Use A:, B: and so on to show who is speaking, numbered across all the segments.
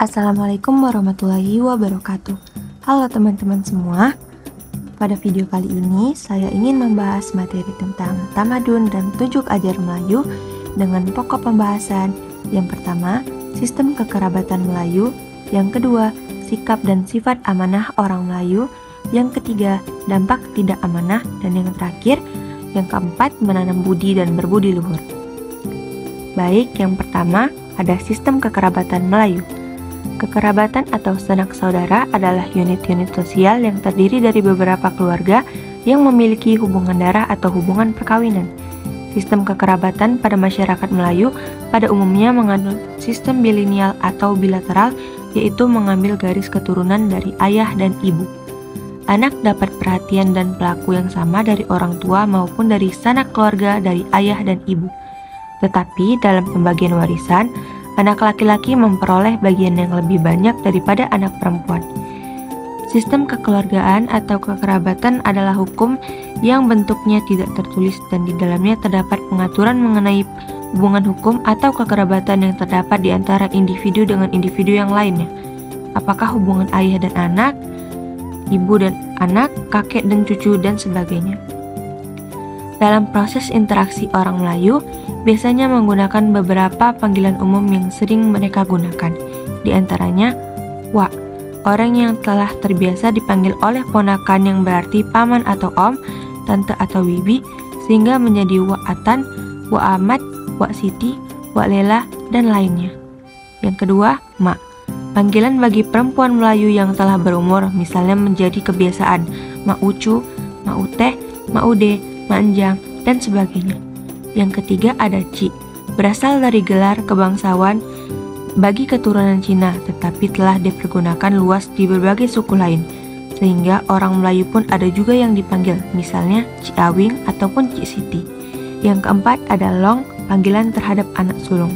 A: Assalamualaikum warahmatullahi wabarakatuh. Halo teman-teman semua. Pada video kali ini saya ingin membahas materi tentang tamadun dan petunjuk ajar Melayu dengan pokok pembahasan. Yang pertama, sistem kekerabatan Melayu. Yang kedua, sikap dan sifat amanah orang Melayu. Yang ketiga, dampak tidak amanah. Dan yang terakhir, yang keempat, menanam budi dan berbudi luhur. Baik, yang pertama ada sistem kekerabatan Melayu. Kekerabatan atau sanak saudara adalah unit-unit sosial yang terdiri dari beberapa keluarga yang memiliki hubungan darah atau hubungan perkawinan. Sistem kekerabatan pada masyarakat Melayu pada umumnya menganut sistem bilinial atau bilateral, yaitu mengambil garis keturunan dari ayah dan ibu. Anak dapat perhatian dan pelaku yang sama dari orang tua maupun dari sanak keluarga dari ayah dan ibu. Tetapi dalam pembagian warisan, anak laki-laki memperoleh bagian yang lebih banyak daripada anak perempuan. Sistem kekeluargaan atau kekerabatan adalah hukum yang bentuknya tidak tertulis dan di dalamnya terdapat pengaturan mengenai hubungan hukum atau kekerabatan yang terdapat di antara individu dengan individu yang lainnya. Apakah hubungan ayah dan anak, ibu dan anak, kakek dan cucu, dan sebagainya. Dalam proses interaksi orang Melayu, biasanya menggunakan beberapa panggilan umum yang sering mereka gunakan. Di antaranya, Wak, orang yang telah terbiasa dipanggil oleh ponakan yang berarti paman atau om, tante atau bibi, sehingga menjadi Wak Atan, Wak Amat, Wak Siti, Wak Lela, dan lainnya. Yang kedua, Mak. Panggilan bagi perempuan Melayu yang telah berumur, misalnya menjadi kebiasaan Mak Ucu, Mak Uteh, Mak Ude, Mak Enjang, dan sebagainya. Yang ketiga ada Ci, berasal dari gelar kebangsawan bagi keturunan Cina, tetapi telah dipergunakan luas di berbagai suku lain, sehingga orang Melayu pun ada juga yang dipanggil, misalnya Ci Awing ataupun Ci Siti. Yang keempat ada Long, panggilan terhadap anak sulung.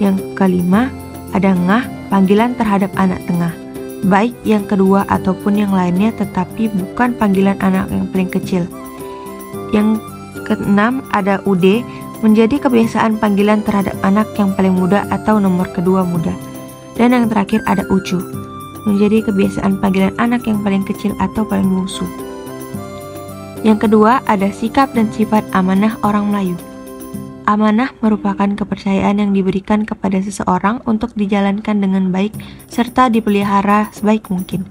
A: Yang kelima ada Ngah, panggilan terhadap anak tengah, baik yang kedua ataupun yang lainnya, tetapi bukan panggilan anak yang paling kecil. Yang keenam ada Ude, menjadi kebiasaan panggilan terhadap anak yang paling muda atau nomor kedua muda. Dan yang terakhir ada Ucu, menjadi kebiasaan panggilan anak yang paling kecil atau paling bungsu. Yang kedua ada sikap dan sifat amanah orang Melayu. Amanah merupakan kepercayaan yang diberikan kepada seseorang untuk dijalankan dengan baik serta dipelihara sebaik mungkin.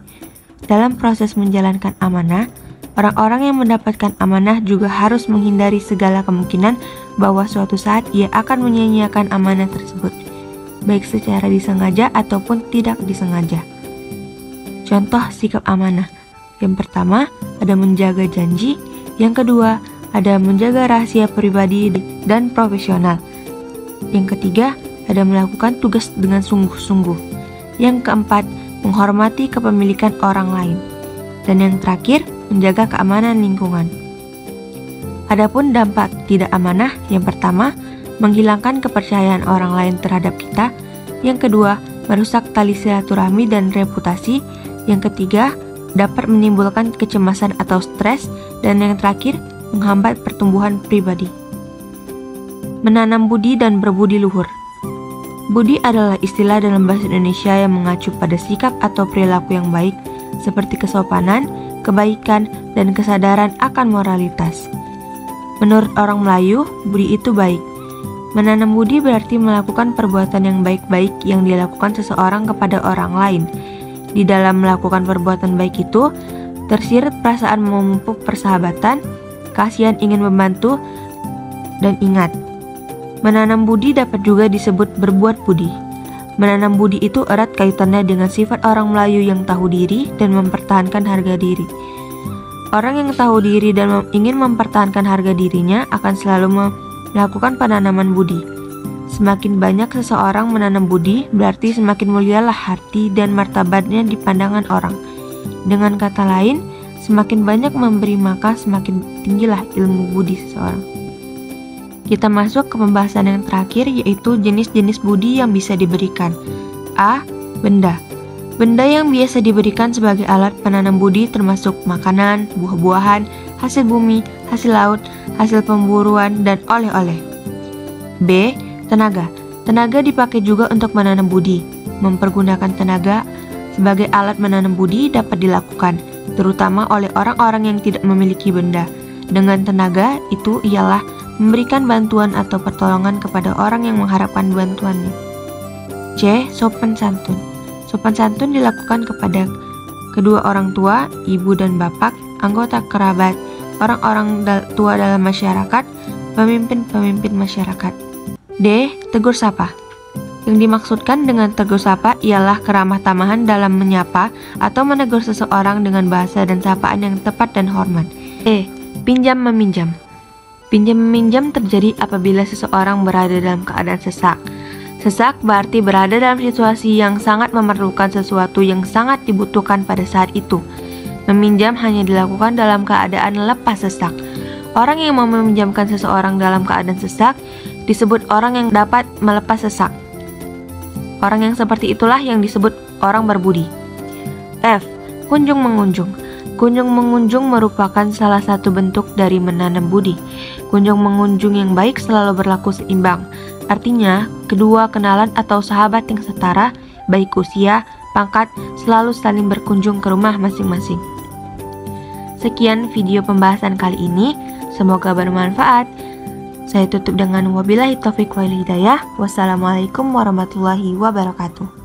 A: Dalam proses menjalankan amanah, orang-orang yang mendapatkan amanah juga harus menghindari segala kemungkinan bahwa suatu saat ia akan menyia-nyiakan amanah tersebut, baik secara disengaja ataupun tidak disengaja. Contoh sikap amanah. Yang pertama, ada menjaga janji. Yang kedua, ada menjaga rahasia pribadi dan profesional. Yang ketiga, ada melakukan tugas dengan sungguh-sungguh. Yang keempat, menghormati kepemilikan orang lain. Dan yang terakhir, menjaga keamanan lingkungan. Adapun dampak tidak amanah, yang pertama, menghilangkan kepercayaan orang lain terhadap kita. Yang kedua, merusak tali silaturahmi dan reputasi. Yang ketiga, dapat menimbulkan kecemasan atau stres. Dan yang terakhir, menghambat pertumbuhan pribadi. Menanam budi dan berbudi luhur. Budi adalah istilah dalam bahasa Indonesia yang mengacu pada sikap atau perilaku yang baik, seperti kesopanan, kebaikan, dan kesadaran akan moralitas. Menurut orang Melayu, budi itu baik. Menanam budi berarti melakukan perbuatan yang baik-baik yang dilakukan seseorang kepada orang lain. Di dalam melakukan perbuatan baik itu, tersirat perasaan memupuk persahabatan, kasihan ingin membantu, dan ingat, menanam budi dapat juga disebut berbuat budi. Menanam budi itu erat kaitannya dengan sifat orang Melayu yang tahu diri dan mempertahankan harga diri. Orang yang tahu diri dan ingin mempertahankan harga dirinya akan selalu melakukan penanaman budi. Semakin banyak seseorang menanam budi, berarti semakin mulialah hati dan martabatnya di pandangan orang. Dengan kata lain, semakin banyak memberi maka semakin tinggilah ilmu budi seseorang. Kita masuk ke pembahasan yang terakhir, yaitu jenis-jenis budi yang bisa diberikan. A. Benda. Benda yang biasa diberikan sebagai alat penanam budi termasuk makanan, buah-buahan, hasil bumi, hasil laut, hasil pemburuan, dan oleh-oleh. B. Tenaga. Tenaga dipakai juga untuk menanam budi. Mempergunakan tenaga sebagai alat menanam budi dapat dilakukan, terutama oleh orang-orang yang tidak memiliki benda. Dengan tenaga itu ialah memberikan bantuan atau pertolongan kepada orang yang mengharapkan bantuannya. C. Sopan santun. Sopan santun dilakukan kepada kedua orang tua, ibu dan bapak, anggota kerabat, orang-orang tua dalam masyarakat, pemimpin-pemimpin masyarakat. D. Tegur sapa. Yang dimaksudkan dengan tegur sapa ialah keramah tamahan dalam menyapa atau menegur seseorang dengan bahasa dan sapaan yang tepat dan hormat. E. Pinjam meminjam. Pinjam meminjam terjadi apabila seseorang berada dalam keadaan sesak. Sesak berarti berada dalam situasi yang sangat memerlukan sesuatu yang sangat dibutuhkan pada saat itu. Meminjam hanya dilakukan dalam keadaan lepas sesak. Orang yang mau meminjamkan seseorang dalam keadaan sesak disebut orang yang dapat melepas sesak. Orang yang seperti itulah yang disebut orang berbudi. F. Kunjung mengunjung. Kunjung mengunjung merupakan salah satu bentuk dari menanam budi. Kunjung mengunjung yang baik selalu berlaku seimbang. Artinya, kedua kenalan atau sahabat yang setara, baik usia, pangkat, selalu saling berkunjung ke rumah masing-masing. Sekian video pembahasan kali ini, semoga bermanfaat. Saya tutup dengan wabillahi taufiq wal hidayah. Wassalamualaikum warahmatullahi wabarakatuh.